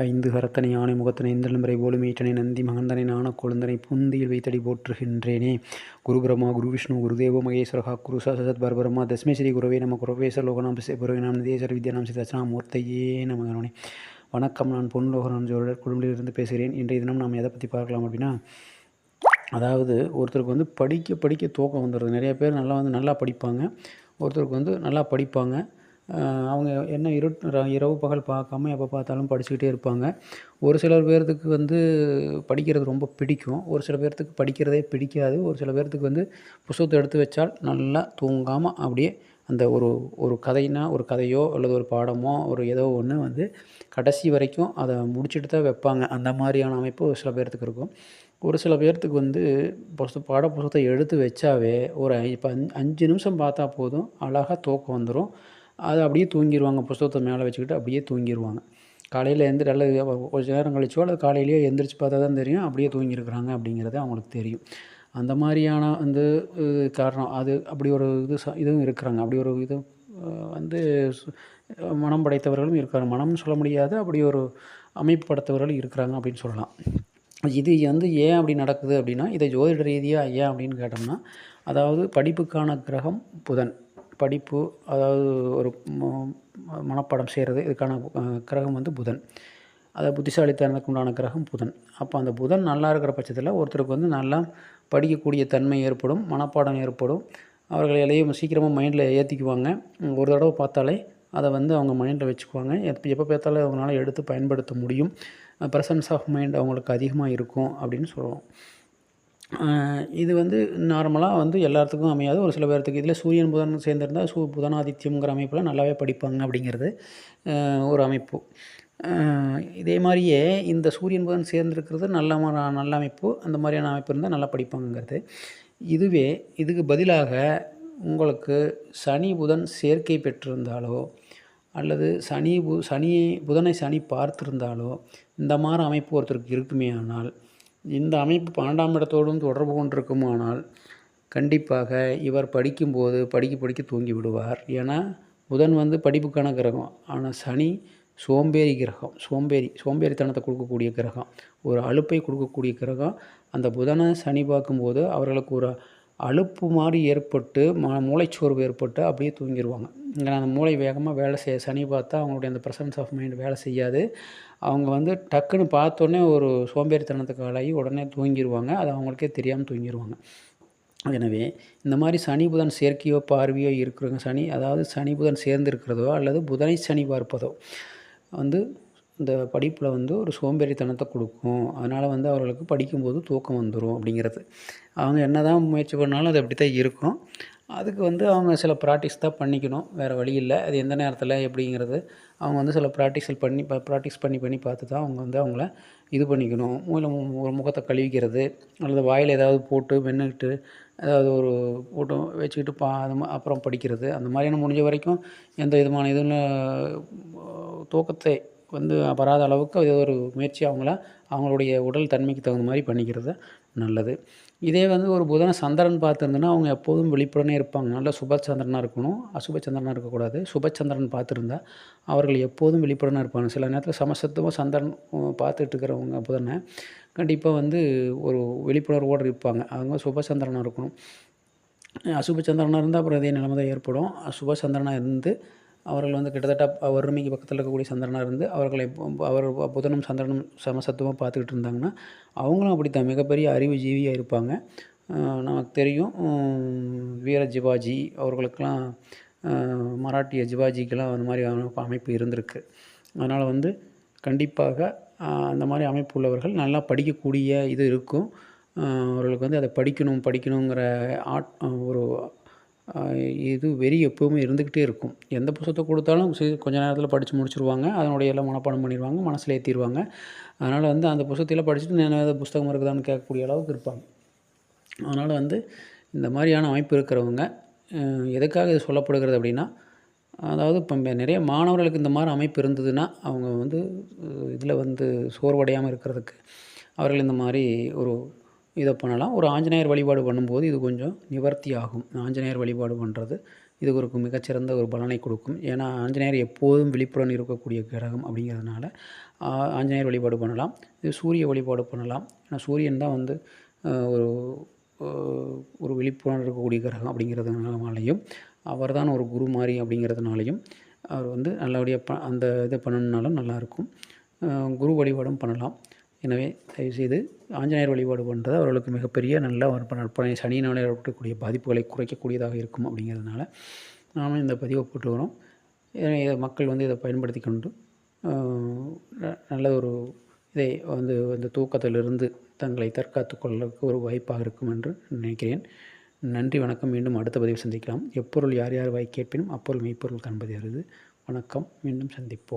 ஐந்து கரத்தனை யானை முகத்தனை இந்திரம்பரை போலும் ஈற்றனை நந்தி மகந்தனை நாண கொழுந்தனை புந்தியில் வைத்தடி போற்றுகின்றேனே. குரு பிரம்மா குரு விஷ்ணு குருதேவோ மகேஸ்வரா குரு சாசத் பரபிரம்மா தஸ்மை ஸ்ரீ குருவே நம குரவேசர் லோகநாம் புரோகினாம் நிதேஸ்வர வித்யானாம் ஸ்ரீ தட்சணாமூர்த்தையே நமகனே. வணக்கம். நான் பொன்லோகநாம் ஜோதிடர் குடும்பத்திலிருந்து பேசுகிறேன். இன்றைய தினம் நாம் எதை பற்றி பார்க்கலாம் அப்படின்னா, அதாவது ஒருத்தருக்கு வந்து படிக்க படிக்க தூக்கம் வந்துடுது. நிறைய பேர் நல்லா படிப்பாங்க. ஒருத்தருக்கு வந்து நல்லா படிப்பாங்க. அவங்க என்ன இரவு பகல் பார்க்காம எப்போ பார்த்தாலும் படிச்சுக்கிட்டே இருப்பாங்க. ஒரு சிலர் பேர்த்துக்கு வந்து படிக்கிறது ரொம்ப பிடிக்கும். ஒரு சில பேர்த்துக்கு படிக்கிறதே பிடிக்காது. ஒரு சில பேர்த்துக்கு வந்து புத்தகத்தை எடுத்து வச்சால் நல்லா தூங்காமல் அப்படியே அந்த ஒரு ஒரு கதையோ அல்லது ஒரு பாடமோ ஏதோ ஒன்று வந்து கடைசி வரைக்கும் அதை முடிச்சுட்டு தான் வைப்பாங்க. அந்த மாதிரியான அமைப்பு ஒரு சில பேர்த்துக்கு இருக்கும். ஒரு சில பேர்த்துக்கு வந்து புத்தகத்தை எடுத்து வச்சாவே இப்போ 5 நிமிஷம் பார்த்தா போதும், அழகாக தூக்கம் வந்துடும். அதை அப்படியே தூங்கிடுவாங்க. புத்தகத்தை மேலே வச்சுக்கிட்டு அப்படியே தூங்கிடுவாங்க. காலையில் அல்லது கொஞ்சம் நேரம் கழிச்சோ அல்லது காலையிலேயோ எந்திரிச்சு பார்த்தா தான் தெரியும் அப்படியே தூங்கியிருக்கிறாங்க அப்படிங்கிறது அவங்களுக்கு தெரியும். அந்த மாதிரியான வந்து காரணம் அது அப்படி ஒரு இதுவும் இருக்கிறாங்க. அப்படி ஒரு இது வந்து மனம் படைத்தவர்களும் இருக்காங்க. மனம்னு சொல்ல முடியாது, அப்படி ஒரு அமைப்பு படைத்தவர்களும் இருக்கிறாங்க அப்படின்னு சொல்லலாம். இது வந்து ஏன் அப்படி நடக்குது அப்படின்னா, இதை ஜோதிட ரீதியாக ஏன் அப்படின்னு கேட்டோம்னா, அதாவது படிப்புக்கான கிரகம் புதன். படிப்பு, அதாவது ஒரு மனப்பாடம் செய்கிறது, இதுக்கான கிரகம் வந்து புதன். அதாவது புத்திசாலித்தனத்துக்கு உண்டான கிரகம் புதன். அப்போ அந்த புதன் நல்லா இருக்கிற பட்சத்தில் ஒருத்தருக்கு வந்து நல்லா படிக்கக்கூடிய தன்மை ஏற்படும், மனப்பாடம் ஏற்படும். அவர்கள் எதையும் சீக்கிரமாக மைண்டில் ஏற்றிக்குவாங்க. ஒரு தடவை பார்த்தாலே அதை வந்து அவங்க மைண்டில் வச்சுக்குவாங்க. எப்போ பார்த்தாலும் அவங்களால எடுத்து பயன்படுத்த முடியும். ப்ரெசன்ஸ் ஆஃப் மைண்ட் அவங்களுக்கு அதிகமாக இருக்கும் அப்படின்னு சொல்லுவோம். இது வந்து நார்மலாக வந்து எல்லாத்துக்கும் அமையாது. ஒரு சில பேர்த்துக்கு இதில் சூரியன் புதன் சேர்ந்திருந்தால் புதனாதித்யம்ங்கிற அமைப்பில் நல்லாவே படிப்பாங்க அப்படிங்கிறது ஒரு அமைப்பு. இதே மாதிரியே இந்த சூரியன் புதன் சேர்ந்துருக்கிறது நல்ல அமைப்பு. அந்த மாதிரியான அமைப்பு இருந்தால் நல்லா படிப்பாங்கங்கிறது. இதுக்கு பதிலாக உங்களுக்கு சனி புதன் சேர்க்கை பெற்றிருந்தாலோ அல்லது புதனை சனி பார்த்திருந்தாலோ இந்த மாதிரி அமைப்பு ஒருத்தருக்கு இருக்குமே ஆனால், இந்த அமைப்பு 12ஆம் இடத்தோடும் தொடர்பு கொண்டிருக்குமானால் கண்டிப்பாக இவர் படிக்கும்போது படிக்க தூங்கி விடுவார். ஏன்னா புதன் வந்து படிப்புக்கான கிரகம். ஆனால் சனி சோம்பேறி கிரகம். சோம்பேறித்தனத்தை கொடுக்கக்கூடிய கிரகம், ஒரு அலுப்பை கொடுக்கக்கூடிய கிரகம். அந்த புதனை சனி பார்க்கும்போது அவர்களுக்கு ஒரு அலுப்பு மாதிரி ஏற்பட்டு மூளைச்சோர்வு ஏற்பட்டு அப்படியே தூங்கிடுவாங்க. ஏன்னா அந்த மூளை வேகமாக வேலை செய்ய சனி பார்த்தா அவங்களுடைய அந்த ப்ரெசன்ஸ் ஆஃப் மைண்ட் வேலை செய்யாது. அவங்க வந்து டக்குன்னு பார்த்தோன்னே ஒரு சோம்பேறித்தனத்துக்கு ஆளாகி உடனே தூங்கிடுவாங்க. அது அவங்களுக்கே தெரியாமல் தூங்கிடுவாங்க. எனவே இந்த மாதிரி சனி புதன் சேர்க்கையோ பார்வையோ இருக்கிறவங்க, அதாவது சனி புதன் சேர்ந்து இருக்கிறதோ அல்லது புதனை சனி பார்ப்பதோ வந்து இந்த படிப்பில் வந்து ஒரு சோம்பேறித்தனத்தை கொடுக்கும். அதனால் வந்து அவர்களுக்கு படிக்கும்போது தூக்கம் வந்துடும் அப்படிங்கிறது. அவங்க என்ன தான் முயற்சி பண்ணாலும் அது அப்படி தான் இருக்கும். அதுக்கு வந்து அவங்க சில ப்ராக்டிஸ் தான் பண்ணிக்கணும், வேறு வழி இல்லை. அது எந்த நேரத்தில் எப்படிங்கிறது அவங்க வந்து சில ப்ராக்டிஸ் பண்ணி பார்த்து தான் அவங்க வந்து அவங்கள இது பண்ணிக்கணும். ஒரு முகத்தை கழுவிக்கிறது அல்லது வாயில் ஏதாவது போட்டு மென்னுக்கிட்டு ஏதாவது ஒரு போட்டு வச்சுக்கிட்டு அப்புறம் படிக்கிறது. அந்த மாதிரியான முடிஞ்ச வரைக்கும் எந்த விதமான இதுன்னு தூக்கத்தை வந்து வராத அளவுக்கு ஏதோ ஒரு முயற்சி அவங்களுடைய உடல் தன்மைக்கு தகுந்த மாதிரி பண்ணிக்கிறது நல்லது. இதே வந்து ஒரு புதனை சந்திரன் பார்த்துருந்தோன்னா அவங்க எப்போதும் விழிப்புடனே இருப்பாங்க. நல்ல சுபச்சந்திரனாக இருக்கணும், அசுபச்சந்திரனாக இருக்கக்கூடாது. சுபச்சந்திரன் பார்த்துருந்தா அவர்கள் எப்போதும் விழிப்புடனே இருப்பாங்க. சில நேரத்தில் சமசத்துவம் சந்திரன் பார்த்துட்டு இருக்கிறவங்க புதனை கண்டிப்பாக வந்து ஒரு விழிப்புணர்வோடு இருப்பாங்க. அவங்க சுபச்சந்திரனாக இருக்கணும். அசுபச்சந்திரனாக இருந்தால் அப்புறம் இதே நிலைமை தான் ஏற்படும். சுபச்சந்திரனாக இருந்து அவர்கள் வந்து கிட்டத்தட்ட வறுமைக்கு பக்கத்தில் இருக்கக்கூடிய சந்திரனாக இருந்து அவர் புதனும் சந்திரனும் சமசத்துவமாக பார்த்துக்கிட்டு இருந்தாங்கன்னா அவங்களும் அப்படித்தான் மிகப்பெரிய அறிவு ஜீவியாக இருப்பாங்க. நமக்கு தெரியும், வீர சிவாஜி அவர்களுக்கெல்லாம், மராட்டிய சிவாஜிக்கெல்லாம் அந்த மாதிரி அமைப்பு இருந்திருக்கு. அதனால் வந்து கண்டிப்பாக அந்த மாதிரி அமைப்பு உள்ளவர்கள் நல்லா படிக்கக்கூடிய இது இருக்கும். அவர்களுக்கு வந்து அதை படிக்கணுங்கிற ஒரு வெறி எப்போவுமே இருந்துக்கிட்டே இருக்கும். எந்த புத்தகத்தை கொடுத்தாலும் கொஞ்ச நேரத்தில் படித்து முடிச்சுருவாங்க. அதனுடைய எல்லாம் மனப்பாடம் பண்ணிடுவாங்க, மனசில் ஏற்றிடுவாங்க. அதனால் வந்து அந்த புத்தகத்தையெல்லாம் படிச்சுட்டு ஏதாவது புத்தகம் இருக்குதான்னு கேட்கக்கூடிய அளவுக்கு இருப்பாங்க. அதனால் வந்து இந்த மாதிரியான அமைப்பு இருக்கிறவங்க எதுக்காக இது சொல்லப்படுகிறது அப்படின்னா, அதாவது இப்போ நிறைய மாணவர்களுக்கு இந்த மாதிரி அமைப்பு இருந்ததுன்னா அவங்க வந்து இதில் வந்து சோர்வடையாமல் இருக்கிறதுக்கு அவர்கள் இந்த மாதிரி இதை பண்ணலாம். ஒரு ஆஞ்சநேயர் வழிபாடு பண்ணும்போது இது கொஞ்சம் நிவர்த்தி ஆகும். ஆஞ்சநேயர் வழிபாடு பண்ணுறது இது ஒரு மிகச்சிறந்த ஒரு பலனை கொடுக்கும். ஏன்னா ஆஞ்சநேயர் எப்போதும் விழிப்புடன் இருக்கக்கூடிய கிரகம் அப்படிங்கிறதுனால ஆஞ்சநேயர் வழிபாடு பண்ணலாம். இது சூரிய வழிபாடு பண்ணலாம். ஏன்னா சூரியன் தான் வந்து ஒரு ஒரு விழிப்புடன் இருக்கக்கூடிய கிரகம் அப்படிங்கிறதுனாலையும், அவர் தான் ஒரு குரு மாரி அப்படிங்கிறதுனாலையும், அவர் வந்து நல்லபடியாக அந்த இதை பண்ணணுன்னாலும் நல்லாயிருக்கும். குரு வழிபாடும் பண்ணலாம். எனவே தயவுசெய்து ஆஞ்சநேயர் வழிபாடு பண்ணுறது அவர்களுக்கு மிகப்பெரிய நல்ல ஒரு நற்பலனை சனியினால் ஏற்படக்கூடிய பாதிப்புகளை குறைக்கக்கூடியதாக இருக்கும் அப்படிங்கிறதுனால நானும் இந்த பதிவை போட்டு வரோம். இதை மக்கள் வந்து இதை பயன்படுத்தி கொண்டு நல்ல ஒரு இதை வந்து இந்த தூக்கத்திலிருந்து தங்களை தற்காத்து கொள்வதற்கு ஒரு வாய்ப்பாக இருக்கும் என்று நினைக்கிறேன். நன்றி, வணக்கம். மீண்டும் அடுத்த பதிவில் சந்திக்கலாம். எப்பொருள் யார் யார் வாய் கேட்பினும் அப்பொருள் மெய்ப்பொருள் காண்பது அறிது. வணக்கம். மீண்டும் சந்திப்போம்.